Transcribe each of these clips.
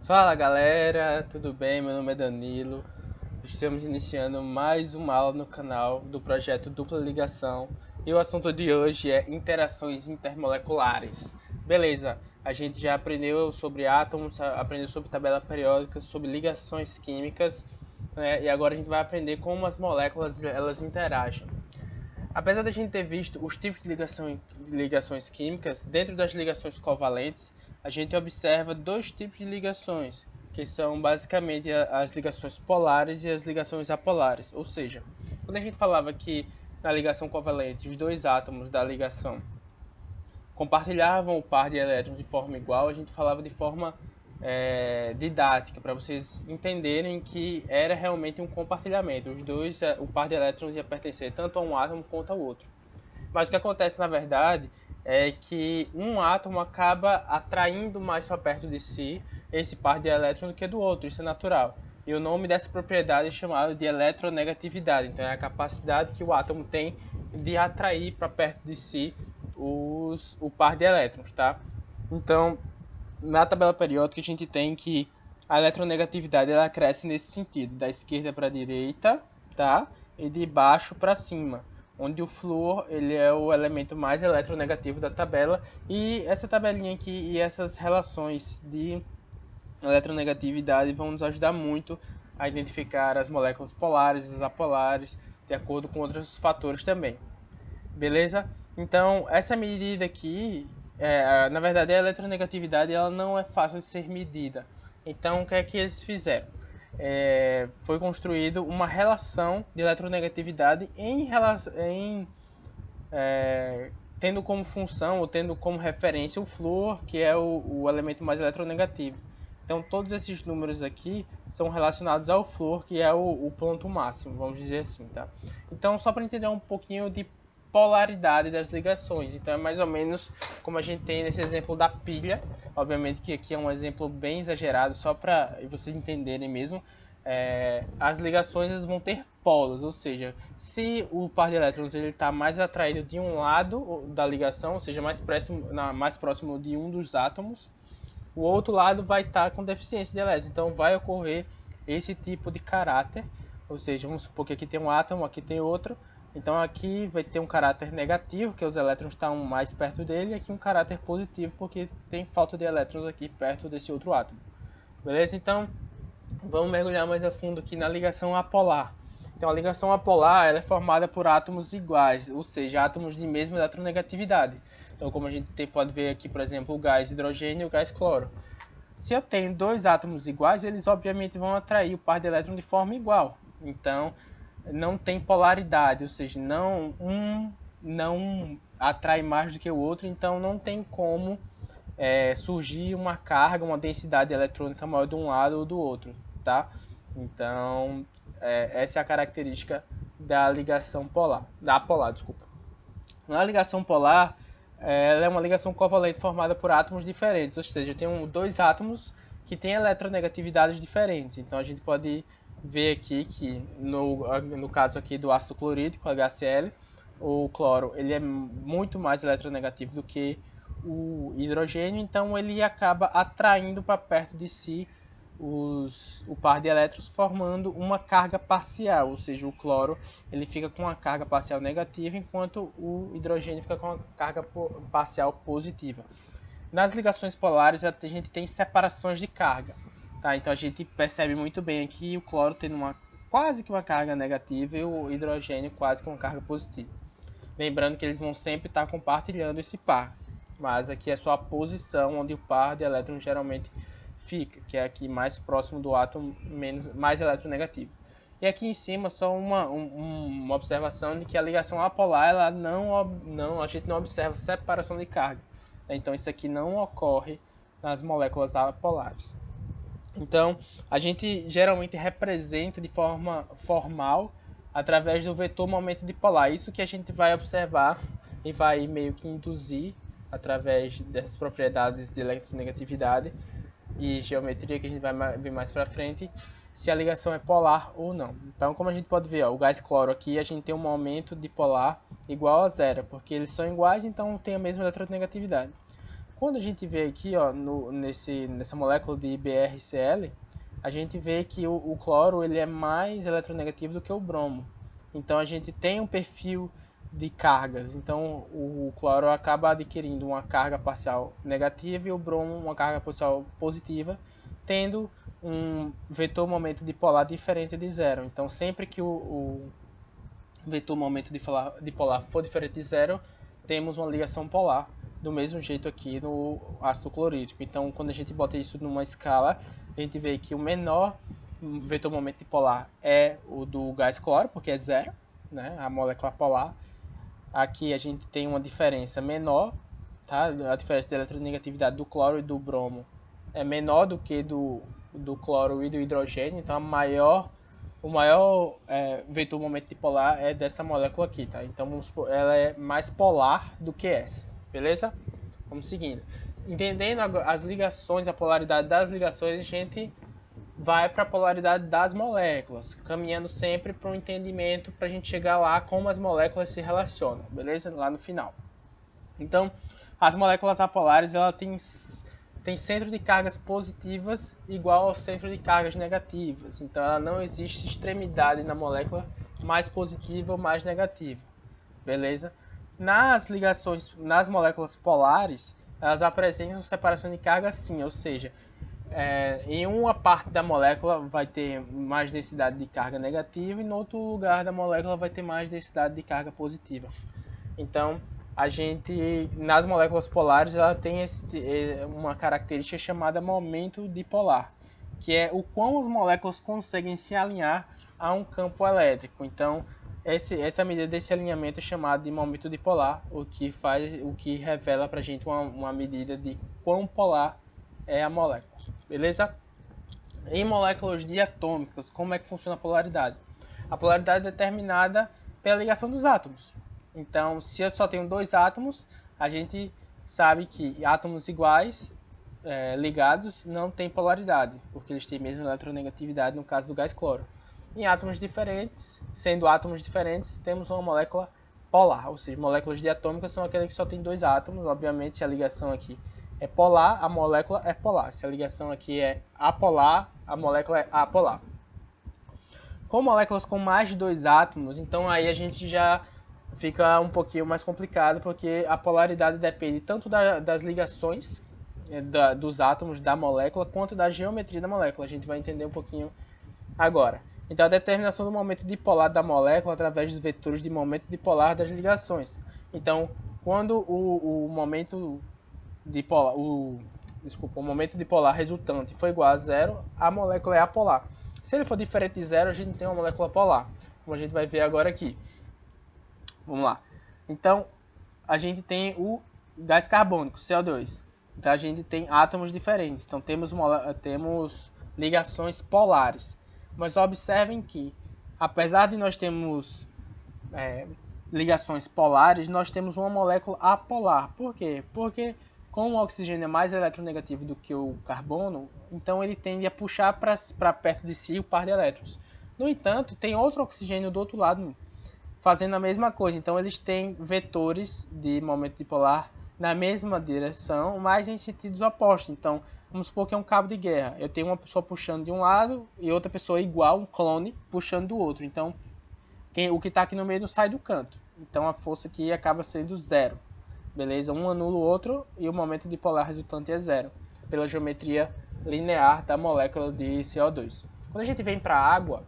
Fala galera, tudo bem? Meu nome é Danilo. Estamos iniciando mais uma aula no canal do projeto Dupla Ligação e o assunto de hoje é interações intermoleculares. Beleza, a gente já aprendeu sobre átomos, aprendeu sobre tabela periódica, sobre ligações químicas, né? E agora a gente vai aprender como as moléculas elas interagem. Apesar de a gente ter visto os tipos de ligações químicas, dentro das ligações covalentes, a gente observa dois tipos de ligações, que são basicamente as ligações polares e as ligações apolares. Ou seja, quando a gente falava que na ligação covalente os dois átomos da ligação compartilhavam o par de elétrons de forma igual, a gente falava de forma didática, para vocês entenderem que era realmente um compartilhamento. Os dois, o par de elétrons ia pertencer tanto a um átomo quanto ao outro. Mas o que acontece na verdade é que um átomo acaba atraindo mais para perto de si esse par de elétrons do que do outro, isso é natural. E o nome dessa propriedade é chamado de eletronegatividade. Então é a capacidade que o átomo tem de atrair para perto de si o par de elétrons, tá? Então, na tabela periódica a gente tem que a eletronegatividade ela cresce nesse sentido, da esquerda para a direita, tá? E de baixo para cima, onde o flúor ele é o elemento mais eletronegativo da tabela, e essa tabelinha aqui e essas relações de eletronegatividade vão nos ajudar muito a identificar as moléculas polares e as apolares, de acordo com outros fatores também. Beleza? Então, essa medida aqui, na verdade, a eletronegatividade ela não é fácil de ser medida. Então, o que é que eles fizeram? Foi construído uma relação de eletronegatividade tendo como função ou tendo como referência o flúor, que é o elemento mais eletronegativo. Então, todos esses números aqui são relacionados ao flúor, que é o ponto máximo, vamos dizer assim, tá? Então, só para entender um pouquinho de polaridade das ligações. Então é mais ou menos como a gente tem nesse exemplo da pilha. Obviamente que aqui é um exemplo bem exagerado, só para vocês entenderem mesmo. As ligações vão ter polos, ou seja, se o par de elétrons está mais atraído de um lado da ligação, ou seja, mais próximo de um dos átomos, o outro lado vai estar com deficiência de elétrons. Então vai ocorrer esse tipo de caráter, ou seja, vamos supor que aqui tem um átomo, aqui tem outro. Então aqui vai ter um caráter negativo, que os elétrons estão mais perto dele, e aqui um caráter positivo, porque tem falta de elétrons aqui perto desse outro átomo. Beleza? Então vamos mergulhar mais a fundo aqui na ligação apolar. Então a ligação apolar ela é formada por átomos iguais, ou seja, átomos de mesma eletronegatividade. Então como a gente pode ver aqui, por exemplo, o gás hidrogênio e o gás cloro. Se eu tenho dois átomos iguais, eles obviamente vão atrair o par de elétrons de forma igual. Então não tem polaridade, ou seja, um não atrai mais do que o outro, então não tem como surgir uma carga, uma densidade eletrônica maior de um lado ou do outro, tá? Então essa é a característica da ligação polar, da apolar, desculpa. Na ligação polar, ela é uma ligação covalente formada por átomos diferentes, ou seja, tem dois átomos que têm eletronegatividades diferentes. Então a gente pode ver aqui que no caso aqui do ácido clorídrico, HCl, o cloro ele é muito mais eletronegativo do que o hidrogênio, então ele acaba atraindo para perto de si o par de elétrons, formando uma carga parcial, ou seja, o cloro ele fica com uma carga parcial negativa, enquanto o hidrogênio fica com uma carga parcial positiva. Nas ligações polares a gente tem separações de carga, tá? Então a gente percebe muito bem aqui o cloro tendo quase que uma carga negativa e o hidrogênio quase que uma carga positiva. Lembrando que eles vão sempre estar compartilhando esse par, mas aqui é só a posição onde o par de elétrons geralmente fica, que é aqui mais próximo do átomo mais eletronegativo. E aqui em cima só uma observação de que a ligação apolar ela a gente não observa separação de carga. Então isso aqui não ocorre nas moléculas apolares. Então a gente geralmente representa de forma formal através do vetor momento dipolar. Isso que a gente vai observar e vai meio que induzir através dessas propriedades de eletronegatividade e geometria que a gente vai ver mais para frente, se a ligação é polar ou não. Então, como a gente pode ver, o gás cloro aqui, a gente tem um momento dipolar igual a zero, porque eles são iguais, então tem a mesma eletronegatividade. Quando a gente vê aqui, ó, nessa molécula de BrCl, a gente vê que o cloro ele é mais eletronegativo do que o bromo. Então a gente tem um perfil de cargas. Então o cloro acaba adquirindo uma carga parcial negativa e o bromo uma carga parcial positiva, tendo um vetor momento dipolar diferente de zero. Então sempre que o vetor momento dipolar for diferente de zero, temos uma ligação polar, do mesmo jeito aqui no ácido clorídrico. Então quando a gente bota isso numa escala, a gente vê que o menor vetor momento dipolar é o do gás cloro, porque é zero, né, a molécula polar. Aqui a gente tem uma diferença menor, tá? A diferença de eletronegatividade do cloro e do bromo é menor do que do cloro e do hidrogênio. Então o maior vetor momento dipolar é dessa molécula aqui, tá? Então ela é mais polar do que essa, beleza? Vamos seguindo. Entendendo as ligações, a polaridade das ligações, a gente vai para a polaridade das moléculas, caminhando sempre para um entendimento para a gente chegar lá como as moléculas se relacionam, beleza? Lá no final. Então, as moléculas apolares ela tem centro de cargas positivas igual ao centro de cargas negativas. Então, ela não existe extremidade na molécula mais positiva ou mais negativa, beleza? Nas ligações, nas moléculas polares, elas apresentam separação de carga sim, ou seja, em uma parte da molécula vai ter mais densidade de carga negativa e no outro lugar da molécula vai ter mais densidade de carga positiva. Então, a gente, nas moléculas polares, ela tem uma característica chamada momento dipolar, que é o quão as moléculas conseguem se alinhar a um campo elétrico. Então, essa medida desse alinhamento é chamada de momento dipolar, o que revela para a gente uma medida de quão polar é a molécula. Beleza? Em moléculas diatômicas, como é que funciona a polaridade? A polaridade é determinada pela ligação dos átomos. Então, se eu só tenho dois átomos, a gente sabe que átomos iguais ligados não têm polaridade, porque eles têm a mesma eletronegatividade no caso do gás cloro. Em átomos diferentes, sendo átomos diferentes, temos uma molécula polar, ou seja, moléculas diatômicas são aquelas que só tem dois átomos. Obviamente, se a ligação aqui é polar, a molécula é polar. Se a ligação aqui é apolar, a molécula é apolar. Com moléculas com mais de dois átomos, então aí a gente já fica um pouquinho mais complicado, porque a polaridade depende tanto das ligações dos átomos da molécula, quanto da geometria da molécula. A gente vai entender um pouquinho agora. Então, a determinação do momento dipolar da molécula através dos vetores de momento dipolar das ligações. Então, quando o momento dipolar resultante for igual a zero, a molécula é apolar. Se ele for diferente de zero, a gente tem uma molécula polar, como a gente vai ver agora aqui. Vamos lá. Então, a gente tem o gás carbônico, CO2. Então, a gente tem átomos diferentes. Então, temos ligações polares. Mas observem que, apesar de nós termos ligações polares, nós temos uma molécula apolar. Por quê? Porque como o oxigênio é mais eletronegativo do que o carbono, então ele tende a puxar para perto de si o par de elétrons. No entanto, tem outro oxigênio do outro lado fazendo a mesma coisa. Então eles têm vetores de momento dipolar na mesma direção, mas em sentidos opostos. Então, vamos supor que é um cabo de guerra. Eu tenho uma pessoa puxando de um lado e outra pessoa igual, um clone, puxando do outro. Então, o que está aqui no meio não sai do canto. Então, a força aqui acaba sendo zero. Beleza? Um anula o outro e o momento dipolar resultante é zero, pela geometria linear da molécula de CO2. Quando a gente vem para a água,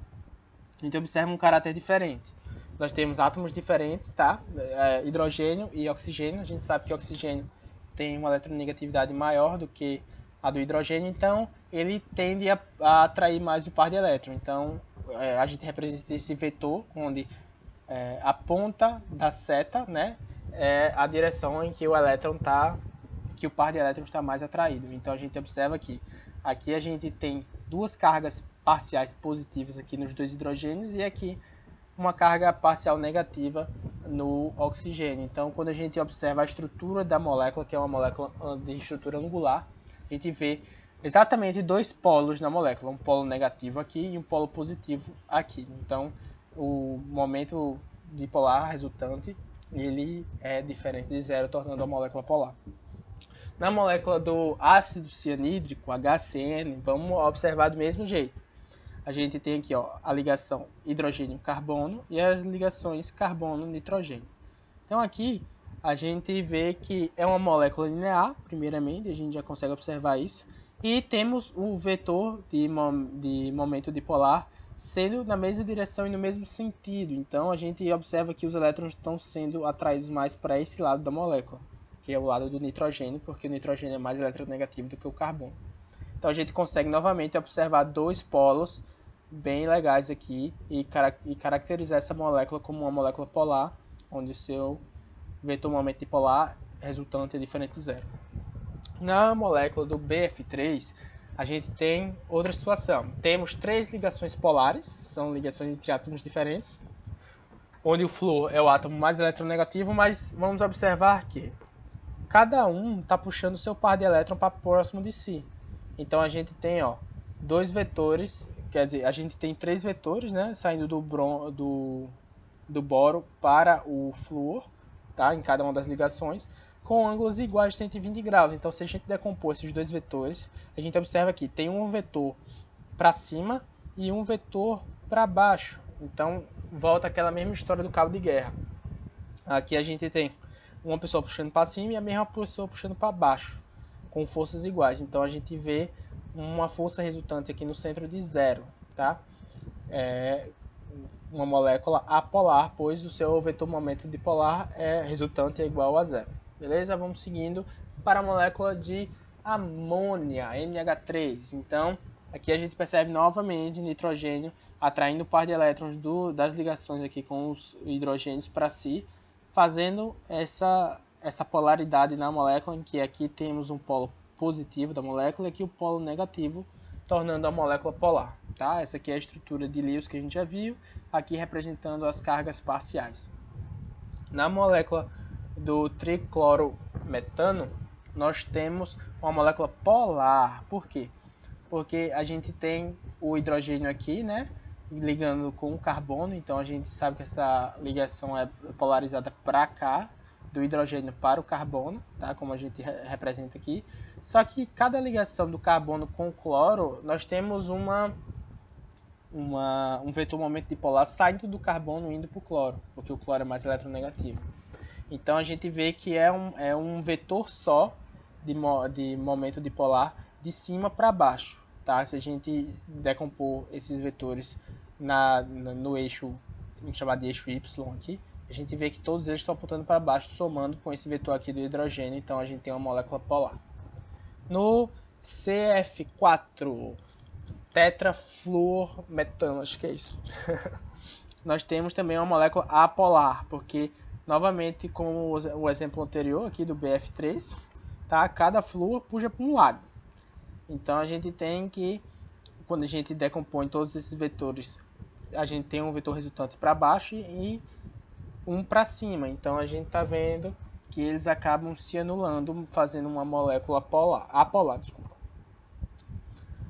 a gente observa um caráter diferente. Nós temos átomos diferentes, tá? Hidrogênio e oxigênio. A gente sabe que o oxigênio tem uma eletronegatividade maior do que a do hidrogênio, então ele tende a atrair mais o par de elétrons. Então a gente representa esse vetor onde a ponta da seta, né, é a direção em que o elétron que o par de elétrons está mais atraído. Então a gente observa que aqui a gente tem duas cargas parciais positivas aqui nos dois hidrogênios e aqui uma carga parcial negativa no oxigênio. Então, quando a gente observa a estrutura da molécula, que é uma molécula de estrutura angular, a gente vê exatamente dois polos na molécula, um polo negativo aqui e um polo positivo aqui. Então, o momento dipolar resultante, ele é diferente de zero, tornando a molécula polar. Na molécula do ácido cianídrico, HCN, vamos observar do mesmo jeito. A gente tem aqui a ligação hidrogênio-carbono e as ligações carbono-nitrogênio. Então aqui a gente vê que é uma molécula linear, primeiramente, a gente já consegue observar isso. E temos o vetor de momento dipolar sendo na mesma direção e no mesmo sentido. Então a gente observa que os elétrons estão sendo atraídos mais para esse lado da molécula, que é o lado do nitrogênio, porque o nitrogênio é mais eletronegativo do que o carbono. Então a gente consegue novamente observar dois polos bem legais aqui e caracterizar essa molécula como uma molécula polar, onde o seu vetor momento dipolar resultante é diferente de zero. Na molécula do BF3, a gente tem outra situação. Temos 3 ligações polares, são ligações entre átomos diferentes, onde o flúor é o átomo mais eletronegativo, mas vamos observar que cada um está puxando seu par de elétron para próximo de si. Então a gente tem dois vetores, quer dizer, a gente tem 3 vetores, né, saindo do boro para o flúor, tá, em cada uma das ligações, com ângulos iguais de 120 graus. Então, se a gente decompor esses dois vetores, a gente observa que tem um vetor para cima e um vetor para baixo. Então, volta aquela mesma história do cabo de guerra. Aqui a gente tem uma pessoa puxando para cima e a mesma pessoa puxando para baixo, com forças iguais. Então, a gente vê uma força resultante aqui no centro de zero, tá? Uma molécula apolar, pois o seu vetor momento dipolar resultante é igual a zero. Beleza? Vamos seguindo para a molécula de amônia, NH3. Então, aqui a gente percebe novamente nitrogênio atraindo o par de elétrons das ligações aqui com os hidrogênios para si, fazendo essa polaridade na molécula, em que aqui temos um polo positivo da molécula e aqui o polo negativo, tornando a molécula polar. Tá? Essa aqui é a estrutura de Lewis que a gente já viu, aqui representando as cargas parciais. Na molécula do triclorometano, nós temos uma molécula polar. Por quê? Porque a gente tem o hidrogênio aqui, né, ligando com o carbono, então a gente sabe que essa ligação é polarizada para cá, do hidrogênio para o carbono, tá, como a gente representa aqui. Só que cada ligação do carbono com o cloro, nós temos um vetor momento dipolar saindo do carbono indo para o cloro, porque o cloro é mais eletronegativo. Então a gente vê que é um vetor só de momento dipolar de cima para baixo. Tá? Se a gente decompor esses vetores no eixo, chamado de eixo Y aqui, a gente vê que todos eles estão apontando para baixo, somando com esse vetor aqui do hidrogênio, então a gente tem uma molécula polar. No CF4, tetrafluorometano, acho que é isso. Nós temos também uma molécula apolar, porque novamente, como o exemplo anterior aqui do BF3, tá? Cada flúor puxa para um lado. Então a gente tem que, quando a gente decompõe todos esses vetores, a gente tem um vetor resultante para baixo e um para cima. Então a gente está vendo que eles acabam se anulando, fazendo uma molécula apolar. Desculpa.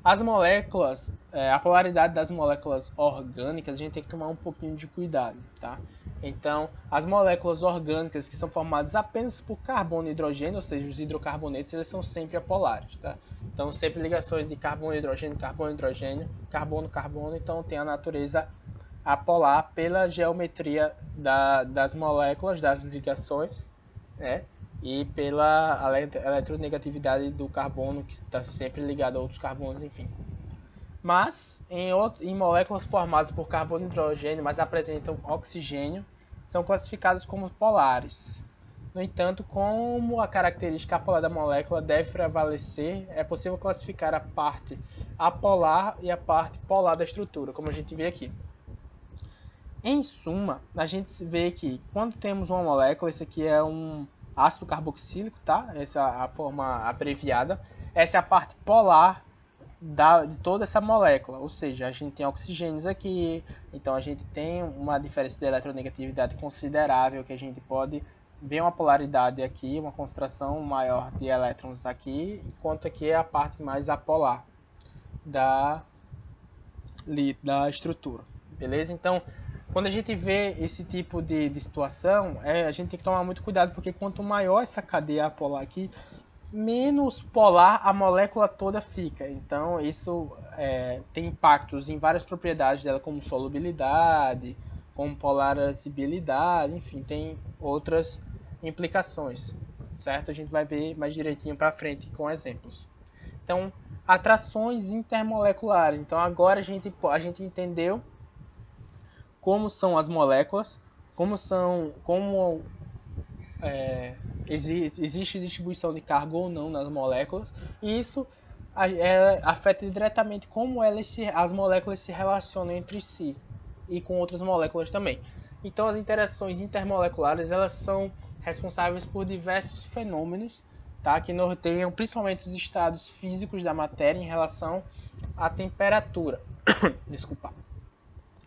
As moléculas, a polaridade das moléculas orgânicas, a gente tem que tomar um pouquinho de cuidado, tá? Então, as moléculas orgânicas que são formadas apenas por carbono e hidrogênio, ou seja, os hidrocarbonetos, eles são sempre apolares, tá? Então, sempre ligações de carbono, hidrogênio, carbono, hidrogênio, carbono, carbono, então tem a natureza apolar pela geometria das moléculas, das ligações, né? E pela eletronegatividade do carbono, que está sempre ligado a outros carbonos, enfim. Mas, em moléculas formadas por carbono e hidrogênio, mas apresentam oxigênio, são classificadas como polares. No entanto, como a característica apolar da molécula deve prevalecer, é possível classificar a parte apolar e a parte polar da estrutura, como a gente vê aqui. Em suma, a gente vê que quando temos uma molécula, isso aqui é um ácido carboxílico, tá? Essa é a forma abreviada. Essa é a parte polar de toda essa molécula, ou seja, a gente tem oxigênios aqui, então a gente tem uma diferença de eletronegatividade considerável, que a gente pode ver uma polaridade aqui, uma concentração maior de elétrons aqui, enquanto aqui é a parte mais apolar da estrutura, beleza? Então, quando a gente vê esse tipo de situação, a gente tem que tomar muito cuidado, porque quanto maior essa cadeia apolar aqui, menos polar a molécula toda fica. Então isso tem impactos em várias propriedades dela, como solubilidade, como polarizabilidade, enfim, tem outras implicações, certo? A gente vai ver mais direitinho para frente com exemplos. Então, atrações intermoleculares. Então agora a gente entendeu como são as moléculas, como existe distribuição de carga ou não nas moléculas, e isso afeta diretamente como as moléculas se relacionam entre si e com outras moléculas também. Então as interações intermoleculares elas são responsáveis por diversos fenômenos, tá, que norteiam principalmente os estados físicos da matéria em relação à temperatura. Desculpa.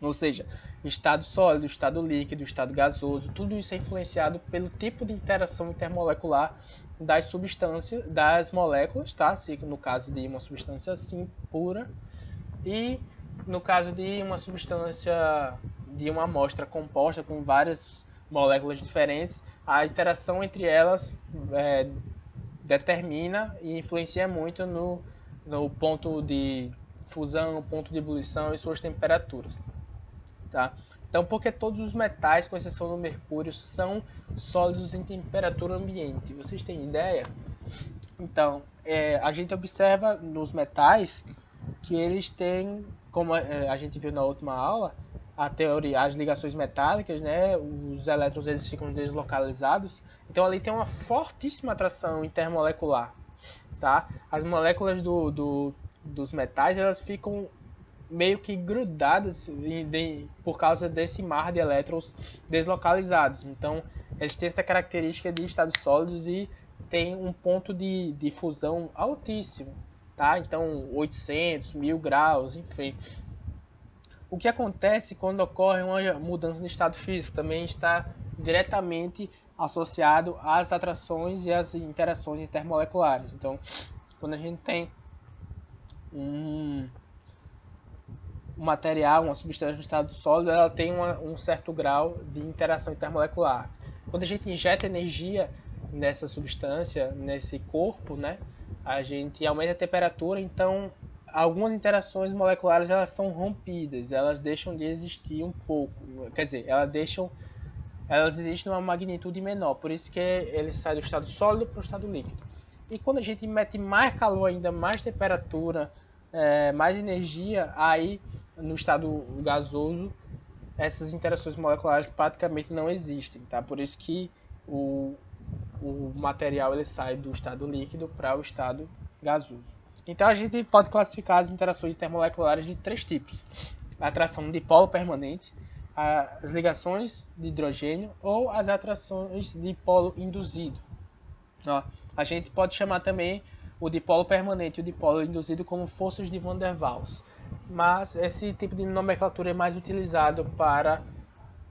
Ou seja, estado sólido, estado líquido, estado gasoso, tudo isso é influenciado pelo tipo de interação intermolecular das substâncias, das moléculas, tá? Se no caso de uma substância assim pura e no caso de uma substância de uma amostra composta com várias moléculas diferentes, a interação entre elas determina e influencia muito no ponto de fusão, ponto de ebulição e suas temperaturas. Tá? Então, porque todos os metais, com exceção do mercúrio, são sólidos em temperatura ambiente? Vocês têm ideia? Então, a gente observa nos metais que eles têm, como a gente viu na última aula, a teoria, as ligações metálicas, né? Os elétrons eles ficam deslocalizados. Então, ali tem uma fortíssima atração intermolecular. Tá? As moléculas dos metais elas ficam meio que grudadas por causa desse mar de elétrons deslocalizados. Então, eles têm essa característica de estados sólidos e tem um ponto de fusão altíssimo, tá? Então, 800, 1000 graus, enfim. O que acontece quando ocorre uma mudança no estado físico também está diretamente associado às atrações e às interações intermoleculares. Então, quando a gente tem um material, uma substância no estado sólido, ela tem um certo grau de interação intermolecular. Quando a gente injeta energia nessa substância, nesse corpo, né, a gente aumenta a temperatura, então algumas interações moleculares elas são rompidas, elas deixam de existir um pouco, quer dizer, elas existem numa magnitude menor, por isso que ele sai do estado sólido para o estado líquido. E quando a gente mete mais calor ainda, mais temperatura, mais energia, aí no estado gasoso essas interações moleculares praticamente não existem, tá? Por isso que o material ele sai do estado líquido para o estado gasoso. Então a gente pode classificar as interações intermoleculares de três tipos: a atração de dipolo permanente, as ligações de hidrogênio ou as atrações de dipolo induzido. Ó, a gente pode chamar também o dipolo permanente e o dipolo induzido como forças de Van der Waals, mas esse tipo de nomenclatura é mais utilizado para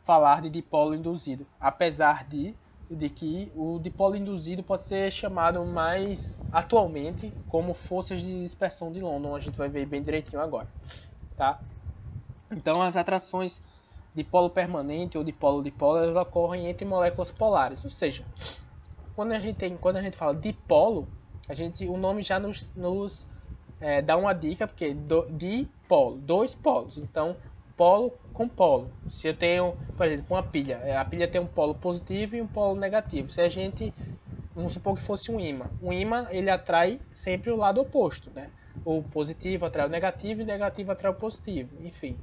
falar de dipolo induzido, apesar de que o dipolo induzido pode ser chamado mais atualmente como forças de dispersão de London, a gente vai ver bem direitinho agora, tá? Então as atrações dipolo permanente ou dipolo-dipolo elas ocorrem entre moléculas polares, ou seja, quando a gente fala dipolo, o nome já nos dá uma dica, porque dipolo, dois polos, então polo com polo. Se eu tenho, por exemplo, uma pilha, a pilha tem um polo positivo e um polo negativo. Se a gente, vamos supor que fosse um ímã ele atrai sempre o lado oposto, né? O positivo atrai o negativo e o negativo atrai o positivo, enfim.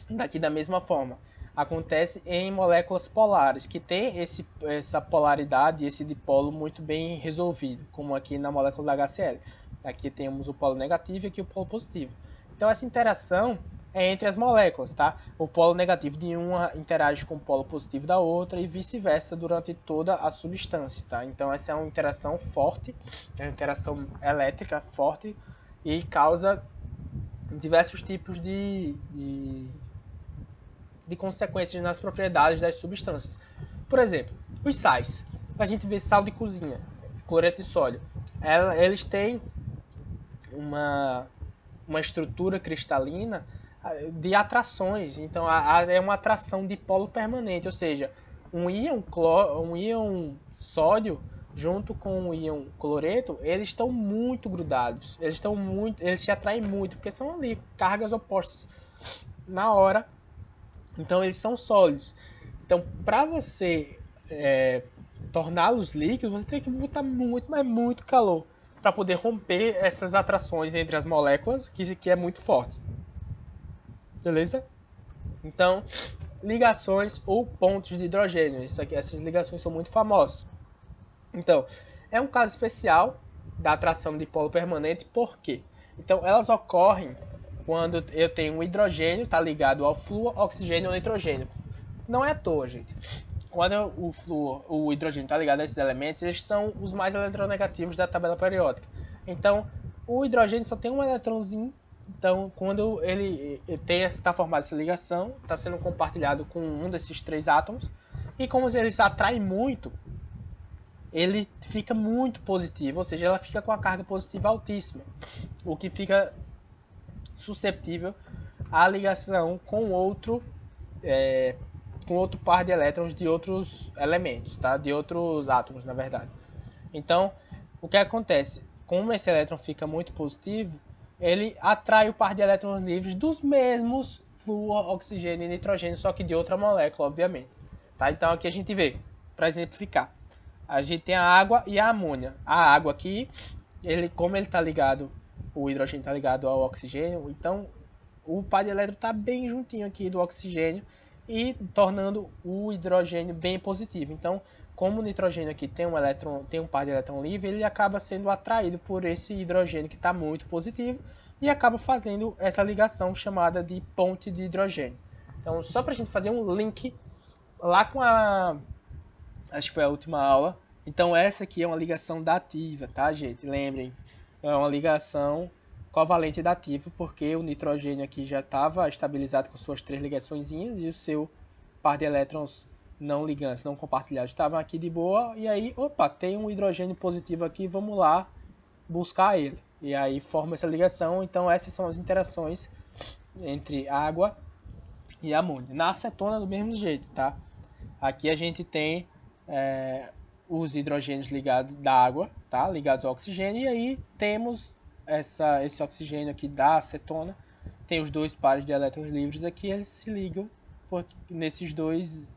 Daqui da mesma forma, acontece em moléculas polares, que tem essa polaridade, esse dipolo muito bem resolvido, como aqui na molécula da HCl. Aqui temos o polo negativo e aqui o polo positivo. Então essa interação é entre as moléculas, tá? O polo negativo de uma interage com o polo positivo da outra e vice-versa durante toda a substância, tá? Então essa é uma interação forte, é uma interação elétrica forte e causa diversos tipos de consequências nas propriedades das substâncias. Por exemplo, os sais. A gente vê sal de cozinha, cloreto de sódio. Eles têm uma estrutura cristalina de atrações. Então é uma atração de polo permanente, ou seja, um íon sódio junto com o íon cloreto, eles estão muito grudados. Eles se atraem muito, porque são ali cargas opostas na hora. Então eles são sólidos. Então, para você torná-los líquidos, você tem que botar muito, mas muito calor para poder romper essas atrações entre as moléculas, que é muito forte. Beleza? Então, ligações ou pontos de hidrogênio. Essas ligações são muito famosas. Então, é um caso especial da atração dipolo permanente, por quê? Então, elas ocorrem quando eu tenho um hidrogênio, está ligado ao flúor, oxigênio ou nitrogênio. Não é à toa, gente. Quando o hidrogênio está ligado a esses elementos, eles são os mais eletronegativos da tabela periódica. Então, o hidrogênio só tem um eletrãozinho. Então, quando ele está formada essa ligação, está sendo compartilhado com um desses 3 átomos. E como eles atraem muito, ele fica muito positivo, ou seja, ela fica com a carga positiva altíssima, o que fica susceptível à ligação com outro par de elétrons de outros elementos, tá? De outros átomos, na verdade. Então, o que acontece? Como esse elétron fica muito positivo, ele atrai o par de elétrons livres dos mesmos flúor, oxigênio e nitrogênio, só que de outra molécula, obviamente. Tá? Então, aqui a gente vê, para exemplificar, a gente tem a água e a amônia. A água aqui, como ele está ligado, o hidrogênio está ligado ao oxigênio, então o par de elétrons está bem juntinho aqui do oxigênio e tornando o hidrogênio bem positivo. Então, como o nitrogênio aqui tem um par de elétron livre, ele acaba sendo atraído por esse hidrogênio que está muito positivo e acaba fazendo essa ligação chamada de ponte de hidrogênio. Então, só para a gente fazer um link lá com acho que foi a última aula. Então, essa aqui é uma ligação dativa, tá, gente? Lembrem, é uma ligação covalente dativa, porque o nitrogênio aqui já estava estabilizado com suas 3 ligaçõezinhas e o seu par de elétrons não ligantes, não compartilhados, estavam aqui de boa. E aí, opa, tem um hidrogênio positivo aqui, vamos lá buscar ele. E aí forma essa ligação. Então, essas são as interações entre água e amônia. Na acetona, do mesmo jeito, tá? Aqui a gente tem os hidrogênios ligados da água, tá? Ligados ao oxigênio, e aí temos esse oxigênio aqui da acetona, tem os 2 pares de elétrons livres aqui, eles se ligam nesses 2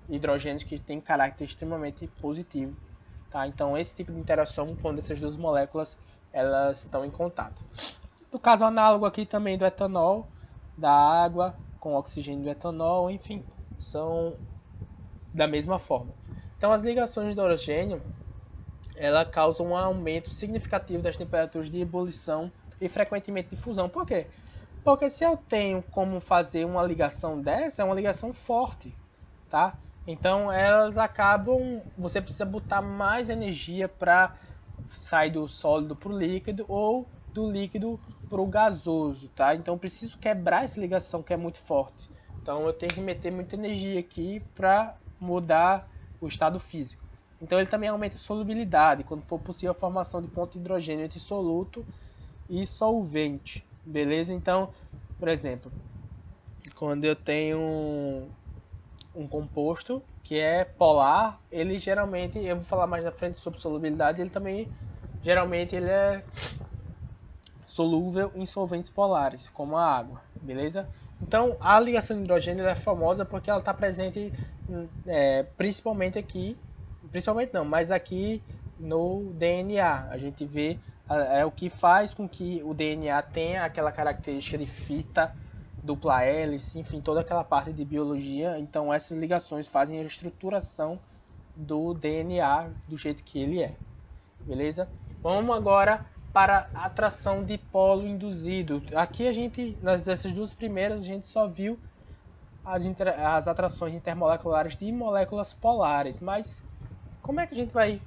hidrogênios que têm caráter extremamente positivo, tá? Então esse tipo de interação, quando essas 2 moléculas elas estão em contato. No caso análogo aqui também do etanol, da água com oxigênio do etanol, enfim, são da mesma forma. Então as ligações de hidrogênio ela causa um aumento significativo das temperaturas de ebulição e frequentemente de fusão. Por quê? Porque se eu tenho como fazer uma ligação dessa, é uma ligação forte, tá? Então elas acabam, você precisa botar mais energia para sair do sólido para o líquido ou do líquido para o gasoso, tá? Então eu preciso quebrar essa ligação que é muito forte. Então eu tenho que meter muita energia aqui para mudar o estado físico. Então ele também aumenta a solubilidade, quando for possível a formação de ponto de hidrogênio entre soluto e solvente, beleza? Então, por exemplo, quando eu tenho um composto que é polar, ele geralmente, eu vou falar mais na frente sobre solubilidade, ele também, geralmente ele é solúvel em solventes polares, como a água, beleza? Então a ligação de hidrogênio é famosa porque ela está presente principalmente aqui, principalmente não, mas aqui no DNA. A gente vê o que faz com que o DNA tenha aquela característica de fita, dupla hélice, enfim, toda aquela parte de biologia. Então essas ligações fazem a estruturação do DNA do jeito que ele é, beleza? Vamos agora para a atração dipolo induzido. Aqui a gente, dessas 2 primeiras, a gente só viu as atrações intermoleculares de moléculas polares, mas como é que a gente vai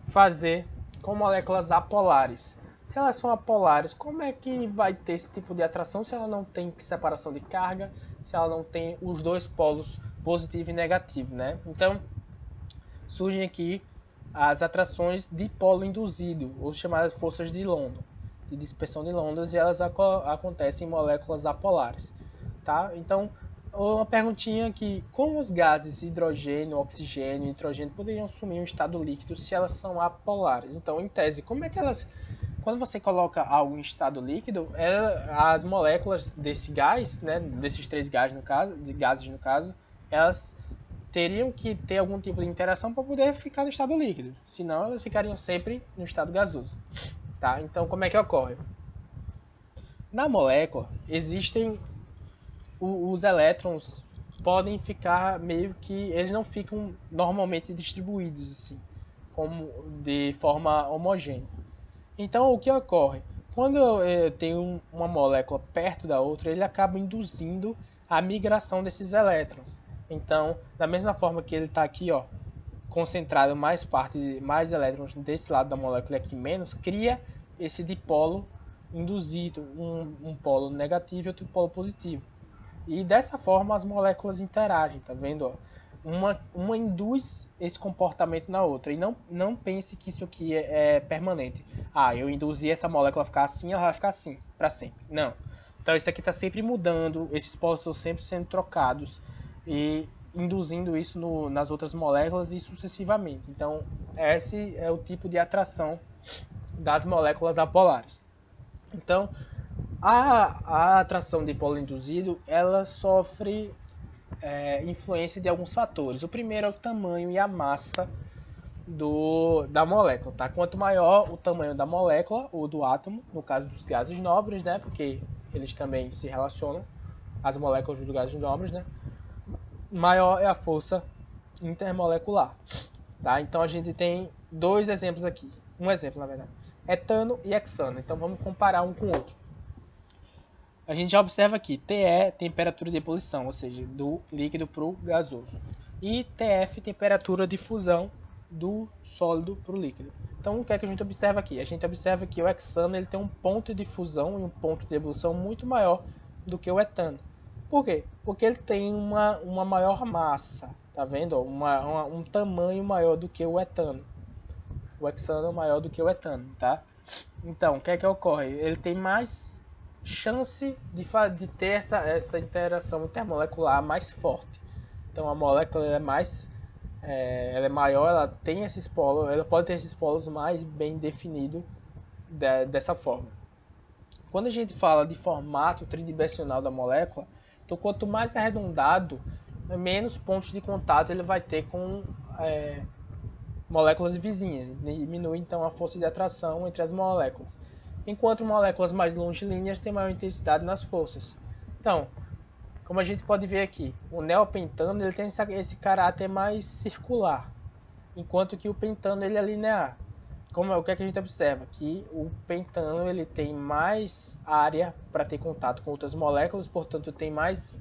fazer com moléculas apolares? Se elas são apolares, como é que vai ter esse tipo de atração se ela não tem separação de carga, se ela não tem os 2 polos positivo e negativo, né? Então, surgem aqui as atrações dipolo induzido, ou chamadas forças de London, de dispersão de Londres, e elas acontecem em moléculas apolares, tá? Então, Uma perguntinha aqui, como os gases hidrogênio, oxigênio e nitrogênio poderiam assumir um estado líquido se elas são apolares? Então, em tese, como é que elas... Quando você coloca algo em estado líquido, as moléculas desse gás, né, desses três gases no caso, elas teriam que ter algum tipo de interação para poder ficar no estado líquido. Senão, elas ficariam sempre no estado gasoso. Tá? Então, como é que ocorre? Na molécula, existem os elétrons podem ficar meio que eles não ficam normalmente distribuídos assim, como de forma homogênea. Então o que ocorre? Quando eu tenho uma molécula perto da outra, ele acaba induzindo a migração desses elétrons. Então, da mesma forma que ele está aqui, ó, concentrado mais elétrons desse lado da molécula e aqui menos, cria esse dipolo induzido, um polo negativo e outro polo positivo. E dessa forma as moléculas interagem, tá vendo? Uma induz esse comportamento na outra. E não pense que isso aqui é permanente. Ah, eu induzi essa molécula a ficar assim, ela vai ficar assim, para sempre. Não. Então isso aqui está sempre mudando, esses polos estão sempre sendo trocados e induzindo isso nas outras moléculas e sucessivamente. Então esse é o tipo de atração das moléculas apolares. Então a atração de polo induzido, ela sofre influência de alguns fatores. O primeiro é o tamanho e a massa da molécula, tá? Quanto maior o tamanho da molécula ou do átomo, no caso dos gases nobres, né? Porque eles também se relacionam, as moléculas dos gases nobres, né? Maior é a força intermolecular, tá? Então a gente tem dois exemplos aqui. Um exemplo, na verdade. Etano e hexano. Então vamos comparar um com o outro. A gente já observa aqui, TE, temperatura de ebulição, ou seja, do líquido para o gasoso. E TF, temperatura de fusão do sólido para o líquido. Então, o que é que a gente observa aqui? A gente observa que o hexano ele tem um ponto de fusão e um ponto de ebulição muito maior do que o etano. Por quê? Porque ele tem uma maior massa, tá vendo? Um tamanho maior do que o etano. O hexano é maior do que o etano, tá? Então, o que é que ocorre? Ele tem mais chance de ter essa interação intermolecular mais forte. Então a molécula ela é maior, ela tem esses polos, ela pode ter esses polos mais bem definidos dessa forma. Quando a gente fala de formato tridimensional da molécula, então quanto mais arredondado, menos pontos de contato ele vai ter com moléculas vizinhas. Diminui então a força de atração entre as moléculas. Enquanto moléculas mais longilíneas têm maior intensidade nas forças. Então, como a gente pode ver aqui, o neopentano ele tem esse caráter mais circular, enquanto que o pentano ele é linear. O que é que a gente observa? Que o pentano ele tem mais área para ter contato com outras moléculas, portanto tem mais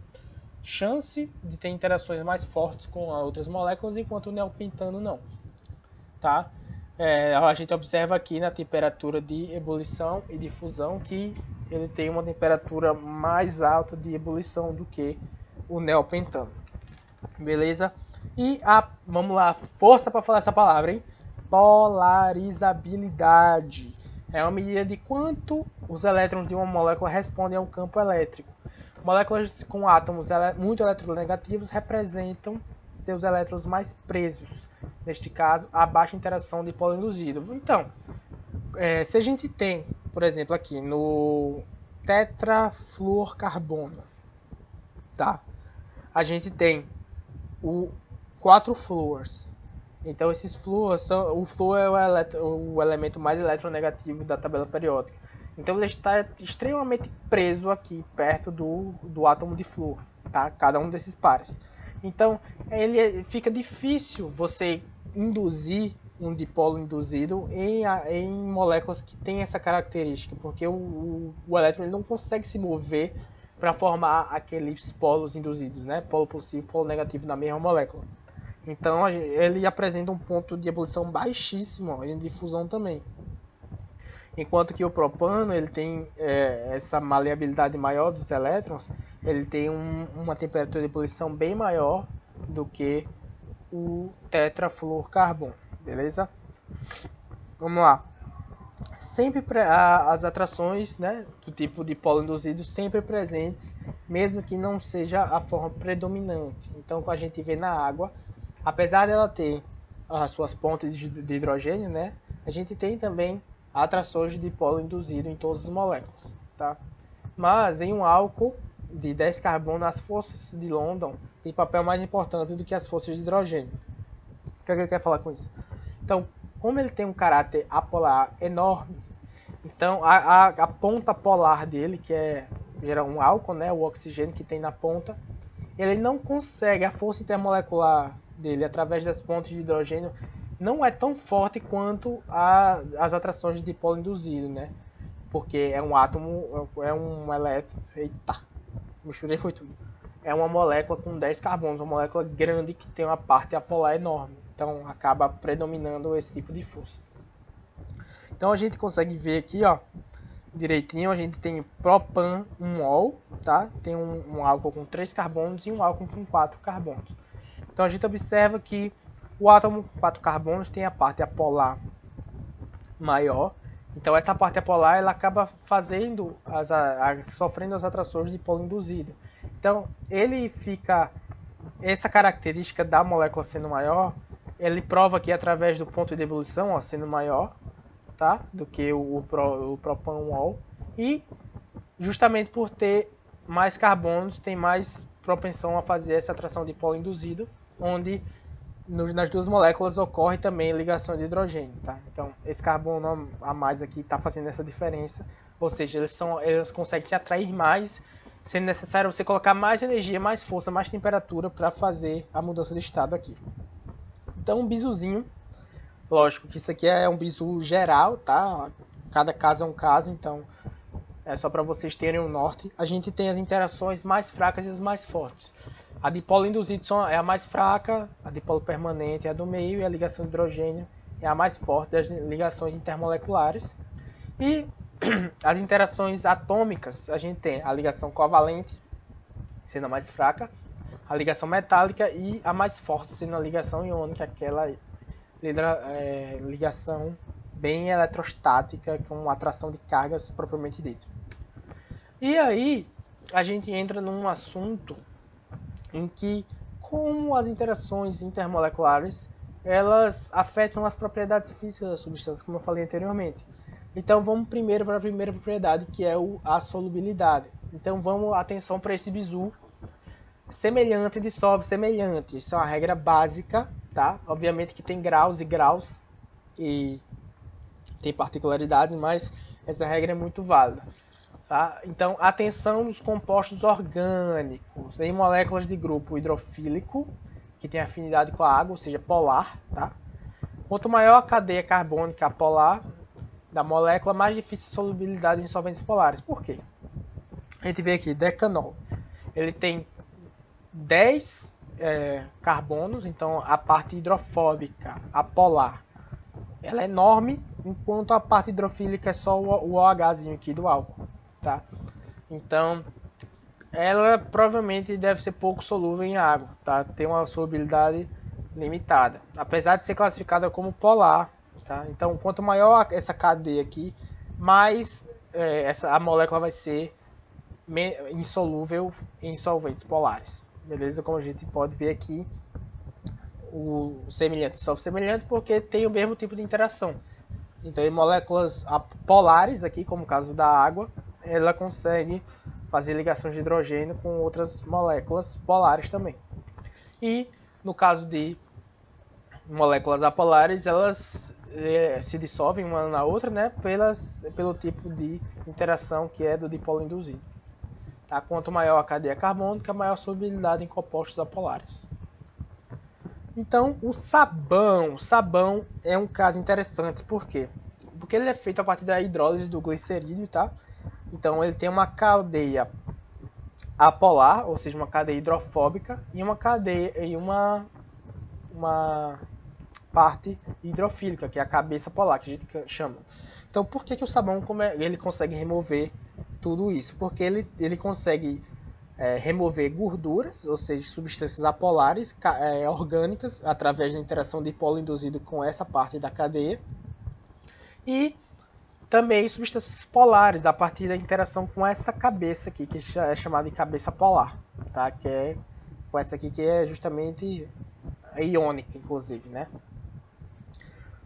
chance de ter interações mais fortes com outras moléculas, enquanto o neopentano não. Tá? A gente observa aqui na temperatura de ebulição e de fusão que ele tem uma temperatura mais alta de ebulição do que o neopentano. Beleza? E vamos lá, força para falar essa palavra, hein? Polarizabilidade. É uma medida de quanto os elétrons de uma molécula respondem a um campo elétrico. Moléculas com átomos muito eletronegativos representam seus elétrons mais presos. Neste caso, a baixa interação de polo induzido. Então, se a gente tem, por exemplo, aqui no tetrafluorcarbono, tá? A gente tem 4 flúors. Então, esses flúors o flúor é o elemento mais eletronegativo da tabela periódica. Então, ele está extremamente preso aqui, perto do átomo de flúor, tá? Cada um desses pares. Então, fica difícil você induzir um dipolo induzido em moléculas que têm essa característica, porque o elétron ele não consegue se mover para formar aqueles polos induzidos, né? Polo positivo e polo negativo na mesma molécula. Então, ele apresenta um ponto de ebulição baixíssimo e de fusão também. Enquanto que o propano ele tem essa maleabilidade maior dos elétrons, ele tem uma temperatura de ebulição bem maior do que o tetrafluorcarbono, beleza? Vamos lá. Sempre as atrações, né, do tipo de polo induzido sempre presentes mesmo que não seja a forma predominante. Então, como a gente vê na água, apesar dela ter as suas pontes de hidrogênio, né, a gente tem também atrações de dipolo induzido em todas as moléculas, tá? Mas em um álcool de 10 carbono, as forças de London têm papel mais importante do que as forças de hidrogênio. O que é que ele quer falar com isso? Então, como ele tem um caráter apolar enorme, então a ponta polar dele, que é gerar um álcool, né, o oxigênio que tem na ponta, ele não consegue, a força intermolecular dele através das pontes de hidrogênio não é tão forte quanto as atrações de dipolo induzido, né? Porque é um átomo, é um elétron, eita, misturei foi tudo. É uma molécula com 10 carbonos, uma molécula grande que tem uma parte apolar enorme. Então acaba predominando esse tipo de força. Então a gente consegue ver aqui, ó, direitinho, a gente tem propan 1-ol, tá? Tem um álcool com 3 carbonos e um álcool com 4 carbonos. Então a gente observa que o átomo com 4 carbonos tem a parte apolar maior. Então essa parte apolar ela acaba fazendo sofrendo as atrações de dipolo induzido. Então ele fica, essa característica da molécula sendo maior, ele prova que através do ponto de ebulição, ó, sendo maior, tá, do que o propan 1-ol, e justamente por ter mais carbonos tem mais propensão a fazer essa atração de dipolo induzido, onde nas duas moléculas ocorre também ligação de hidrogênio, tá? Então esse carbono a mais aqui está fazendo essa diferença, ou seja, eles conseguem se atrair mais, sendo necessário você colocar mais energia, mais força, mais temperatura para fazer a mudança de estado aqui. Então um bisuzinho, lógico que isso aqui é um bisu geral, tá? Cada caso é um caso, então é só para vocês terem um norte. A gente tem as interações mais fracas e as mais fortes. A dipolo induzido é a mais fraca, a dipolo permanente é a do meio e a ligação de hidrogênio é a mais forte das ligações intermoleculares. E as interações atômicas, a gente tem a ligação covalente, sendo a mais fraca, a ligação metálica e a mais forte, sendo a ligação iônica, aquela ligação bem eletrostática, com atração de cargas propriamente dito. E aí a gente entra num assunto em que como as interações intermoleculares elas afetam as propriedades físicas das substâncias, como eu falei anteriormente. Então vamos primeiro para a primeira propriedade, que é a solubilidade. Então vamos atenção para esse bisu. Semelhante dissolve semelhante. Isso é uma regra básica, tá? Obviamente que tem graus e graus e tem particularidades, mas essa regra é muito válida. Tá? Então, atenção nos compostos orgânicos em moléculas de grupo hidrofílico, que tem afinidade com a água, ou seja, polar. Tá? Quanto maior a cadeia carbônica polar da molécula, mais difícil a solubilidade em solventes polares. Por quê? A gente vê aqui, decanol. Ele tem 10 carbonos, então a parte hidrofóbica, a polar, ela é enorme, enquanto a parte hidrofílica é só o OHzinho aqui do álcool. Tá? Então, ela provavelmente deve ser pouco solúvel em água, tá? Tem uma solubilidade limitada, apesar de ser classificada como polar. Tá? Então, quanto maior essa cadeia aqui, mais a molécula vai ser insolúvel em solventes polares. Beleza? Como a gente pode ver aqui, o semelhante dissolve semelhante porque tem o mesmo tipo de interação. Então, em moléculas polares, aqui, como o caso da água, ela consegue fazer ligações de hidrogênio com outras moléculas polares também. E no caso de moléculas apolares, elas se dissolvem uma na outra, né, pelo tipo de interação que é do dipolo induzido. Tá? Quanto maior a cadeia carbônica, maior a solubilidade em compostos apolares. Então, o sabão. O sabão é um caso interessante, por quê? Porque ele é feito a partir da hidrólise do glicerídeo, tá? Então, ele tem uma cadeia apolar, ou seja, uma cadeia hidrofóbica, e uma cadeia e uma parte hidrofílica, que é a cabeça polar, que a gente chama. Então, por que o sabão ele consegue remover tudo isso? Porque ele consegue remover gorduras, ou seja, substâncias apolares orgânicas, através da interação de dipolo induzido com essa parte da cadeia. E também substâncias polares, a partir da interação com essa cabeça aqui, que é chamada de cabeça polar, tá? Que é com essa aqui que é justamente iônica, inclusive, né?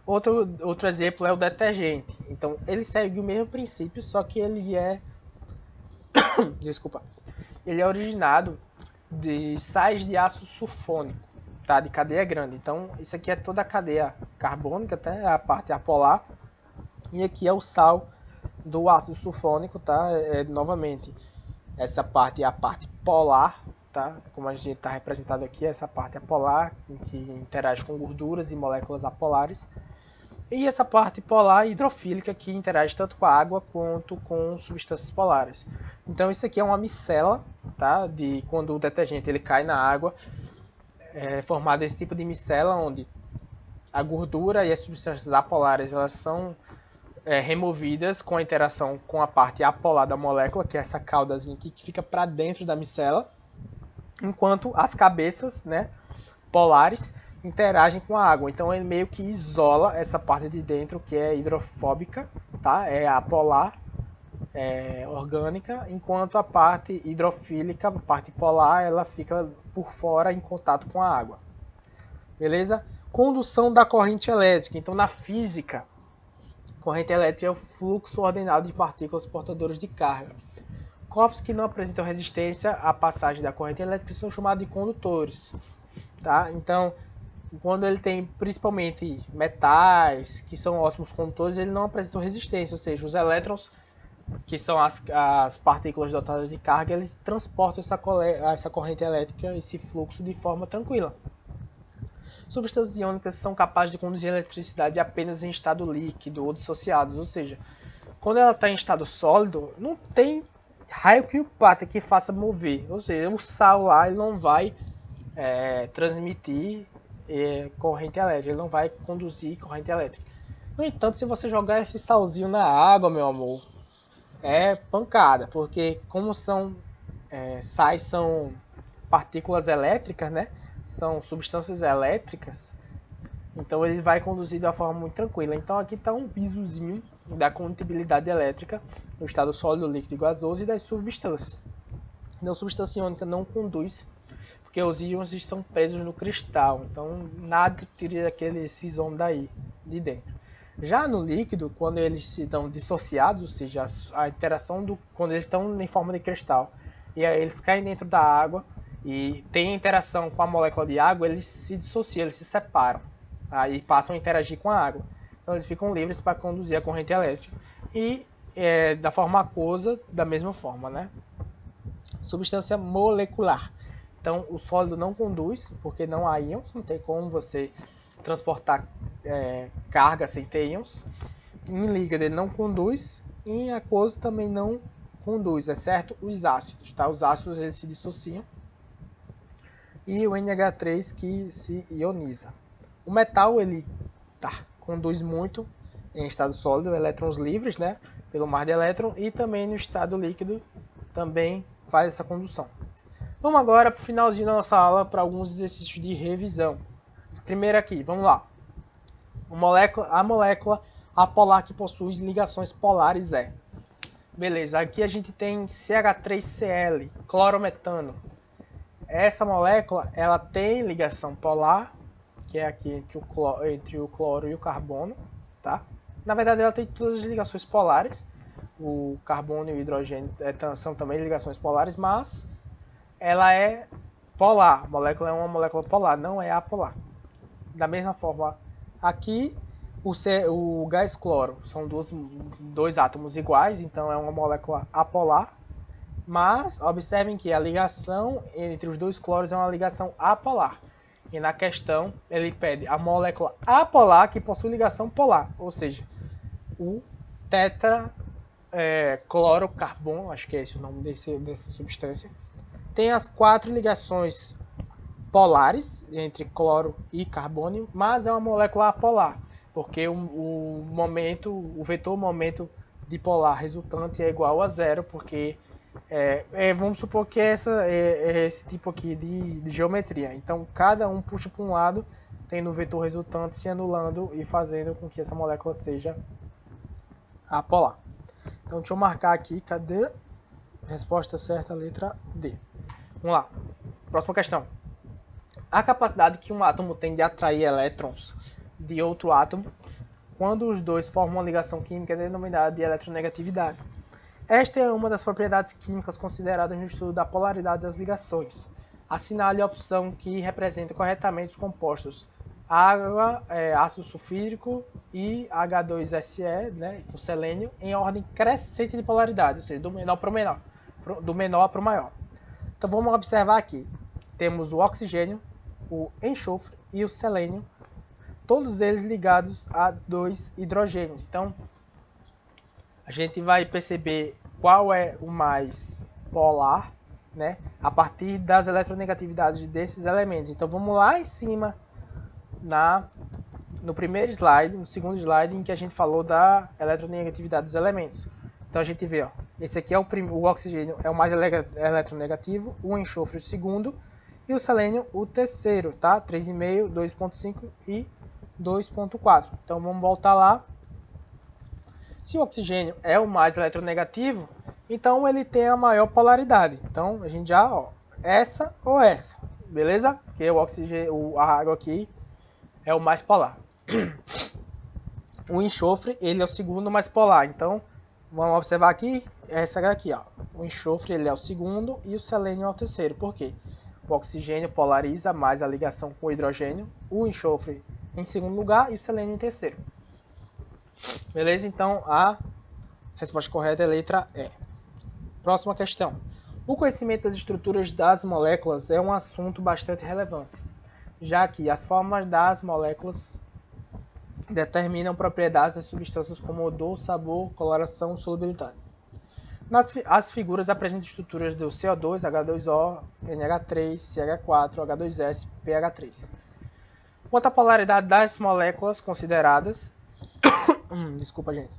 Outro exemplo é o detergente. Então, ele segue o mesmo princípio, só que ele é desculpa, ele é originado de sais de ácido sulfônico, tá? De cadeia grande. Então, isso aqui é toda a cadeia carbônica, até a parte apolar. E aqui é o sal do ácido sulfônico, tá? Novamente, essa parte é a parte polar, tá? Como a gente está representado aqui, essa parte é polar, que interage com gorduras e moléculas apolares. E essa parte polar hidrofílica, que interage tanto com a água quanto com substâncias polares. Então isso aqui é uma micela, tá? De quando o detergente ele cai na água, é formado esse tipo de micela, onde a gordura e as substâncias apolares elas são removidas com a interação com a parte apolar da molécula, que é essa caudazinha aqui que fica para dentro da micela, enquanto as cabeças, né, polares interagem com a água. Então ele meio que isola essa parte de dentro que é hidrofóbica, tá? É apolar, orgânica, enquanto a parte hidrofílica, a parte polar, ela fica por fora em contato com a água. Beleza? Condução da corrente elétrica. Então na física, corrente elétrica é o fluxo ordenado de partículas portadoras de carga. Corpos que não apresentam resistência à passagem da corrente elétrica são chamados de condutores. Tá? Então, quando ele tem principalmente metais, que são ótimos condutores, ele não apresentam resistência, ou seja, os elétrons, que são as partículas dotadas de carga, eles transportam essa corrente elétrica, esse fluxo de forma tranquila. Substâncias iônicas são capazes de conduzir eletricidade apenas em estado líquido ou dissociados, ou seja, quando ela está em estado sólido, não tem raio que o parta que faça mover, ou seja, o sal lá ele não vai transmitir corrente elétrica, ele não vai conduzir corrente elétrica. No entanto, se você jogar esse salzinho na água, meu amor, é pancada, porque como sais são partículas elétricas, né? São substâncias elétricas, então ele vai conduzir de uma forma muito tranquila. Então aqui está um bizuzinho da condutibilidade elétrica no estado sólido, líquido e gasoso e das substâncias. Então, substância iônica não conduz, porque os íons estão presos no cristal, então nada tira esses íons daí de dentro. Já no líquido, quando eles se estão dissociados, ou seja, a interação quando eles estão em forma de cristal e aí eles caem dentro da água e tem interação com a molécula de água, eles se dissociam, eles se separam, aí passam a interagir com a água. Então eles ficam livres para conduzir a corrente elétrica e da forma aquosa, da mesma forma, né? Substância molecular. Então o sólido não conduz, porque não há íons, não tem como você transportar carga sem ter íons. Em líquido ele não conduz, e em aquoso também não conduz, exceto os ácidos, tá? Os ácidos eles se dissociam. E o NH3 que se ioniza. O metal ele conduz muito em estado sólido, elétrons livres, né, pelo mar de elétron, e também no estado líquido também faz essa condução. Vamos agora para o finalzinho da nossa aula para alguns exercícios de revisão. Primeiro aqui, vamos lá. A molécula apolar que possui ligações polares é. Beleza, aqui a gente tem CH3Cl, clorometano. Essa molécula ela tem ligação polar, que é aqui entre o cloro e o carbono, tá? Na verdade ela tem todas as ligações polares. O carbono e o hidrogênio são também ligações polares, mas ela é polar. A molécula é uma molécula polar, não é apolar. Da mesma forma, aqui o gás cloro são dois átomos iguais, então é uma molécula apolar. Mas observem que a ligação entre os dois cloros é uma ligação apolar. E na questão ele pede a molécula apolar que possui ligação polar, ou seja, o tetraclorocarbono, acho que é esse o nome dessa substância, tem as 4 ligações polares entre cloro e carbono, mas é uma molécula apolar, porque o vetor momento dipolar resultante é igual a zero, porque vamos supor que esse tipo aqui de geometria. Então cada um puxa para um lado, tendo o vetor resultante se anulando e fazendo com que essa molécula seja apolar. Então deixa eu marcar aqui, cadê? Resposta certa, letra D. Vamos lá. Próxima questão. A capacidade que um átomo tem de atrair elétrons de outro átomo quando os dois formam uma ligação química é denominada de eletronegatividade. Esta é uma das propriedades químicas consideradas no estudo da polaridade das ligações. Assinale a opção que representa corretamente os compostos água, ácido sulfídrico e H2SE, né, com selênio, em ordem crescente de polaridade, ou seja, do menor para o menor, do menor para o maior. Então vamos observar aqui. Temos o oxigênio, o enxofre e o selênio, todos eles ligados a 2 hidrogênios. Então a gente vai perceber qual é o mais polar, né, a partir das eletronegatividades desses elementos. Então vamos lá em cima no primeiro slide, no segundo slide, em que a gente falou da eletronegatividade dos elementos. Então a gente vê, ó, esse aqui é o oxigênio é o mais eletronegativo, o enxofre o segundo e o selênio o terceiro, tá? 3,5, 2,5 e 2,4. Então vamos voltar lá. Se o oxigênio é o mais eletronegativo, então ele tem a maior polaridade. Então a gente já, ó, essa ou essa, beleza? Porque o oxigênio, a água aqui é o mais polar. O enxofre, ele é o segundo mais polar. Então vamos observar aqui, essa aqui, ó. O enxofre ele é o segundo e o selênio é o terceiro. Por quê? O oxigênio polariza mais a ligação com o hidrogênio, o enxofre em segundo lugar e o selênio em terceiro. Beleza? Então a resposta correta é a letra E. Próxima questão. O conhecimento das estruturas das moléculas é um assunto bastante relevante, já que as formas das moléculas determinam propriedades das substâncias como odor, sabor, coloração e solubilidade. As figuras apresentam estruturas do CO2, H2O, NH3, CH4, H2S, PH3. Quanto à polaridade das moléculas consideradas, desculpa, gente.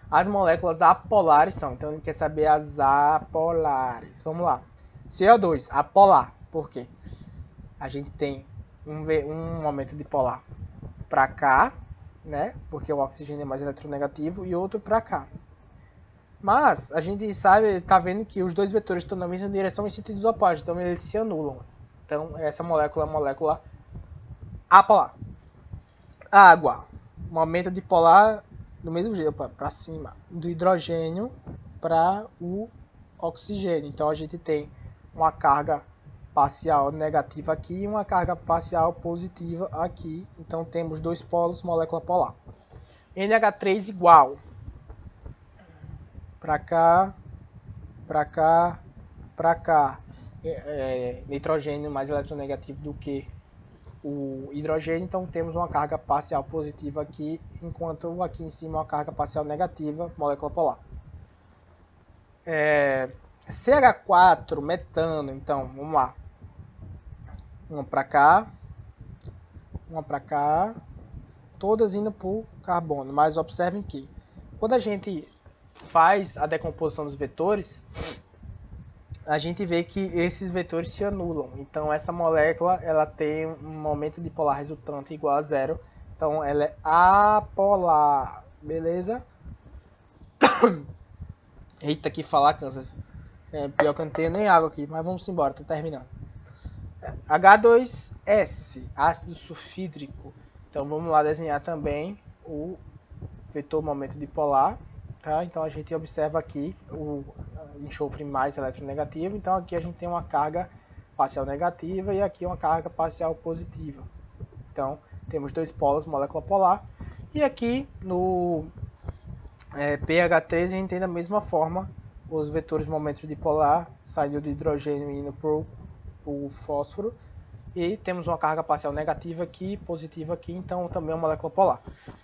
As moléculas apolares são, então a gente quer saber as apolares. Vamos lá. CO2, apolar. Por quê? A gente tem um momento de polar para cá, né? Porque o oxigênio é mais eletronegativo, e outro para cá. Mas a gente sabe, tá vendo que os dois vetores estão na mesma direção em sentidos opostos, então eles se anulam. Então essa molécula é uma molécula apolar. Água, momento de polar do mesmo jeito, para cima, do hidrogênio para o oxigênio. Então a gente tem uma carga parcial negativa aqui e uma carga parcial positiva aqui. Então temos dois polos, molécula polar. NH3 igual. Para cá, para cá, para cá. Nitrogênio mais eletronegativo do que o hidrogênio, então temos uma carga parcial positiva aqui, enquanto aqui em cima uma carga parcial negativa, molécula polar. CH4, metano, então vamos lá. Uma para cá, todas indo para o carbono, mas observem que quando a gente faz a decomposição dos vetores, a gente vê que esses vetores se anulam. Então essa molécula ela tem um momento de polar resultante igual a zero. Então ela é apolar. Beleza? Eita, que falar cansa. Pior que eu não tenho nem água aqui, mas vamos embora, tá terminando. H2S, ácido sulfídrico. Então vamos lá desenhar também o vetor momento de polar. Tá? Então a gente observa aqui o enxofre mais eletronegativo, então aqui a gente tem uma carga parcial negativa e aqui uma carga parcial positiva. Então temos dois polos, molécula polar, e aqui no pH3 a gente tem da mesma forma os vetores momentos de polar saindo do hidrogênio e indo para o fósforo, e temos uma carga parcial negativa aqui, positiva aqui, então também é uma molécula polar.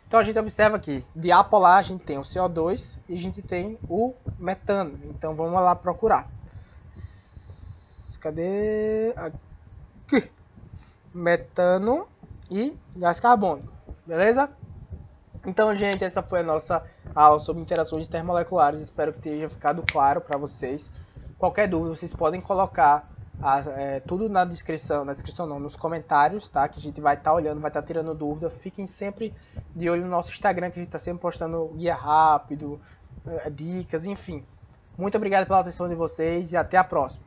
Então a gente observa aqui, de apolar a gente tem o CO2 e a gente tem o metano. Então vamos lá procurar. Cadê? Aqui. Metano e gás carbônico, beleza? Então, gente, essa foi a nossa aula sobre interações termomoleculares. Espero que tenha ficado claro para vocês. Qualquer dúvida, vocês podem colocar tudo na descrição não, nos comentários, tá? Que a gente vai estar olhando, vai estar tirando dúvida. Fiquem sempre de olho no nosso Instagram, que a gente está sempre postando guia rápido, dicas, enfim. Muito obrigado pela atenção de vocês e até a próxima.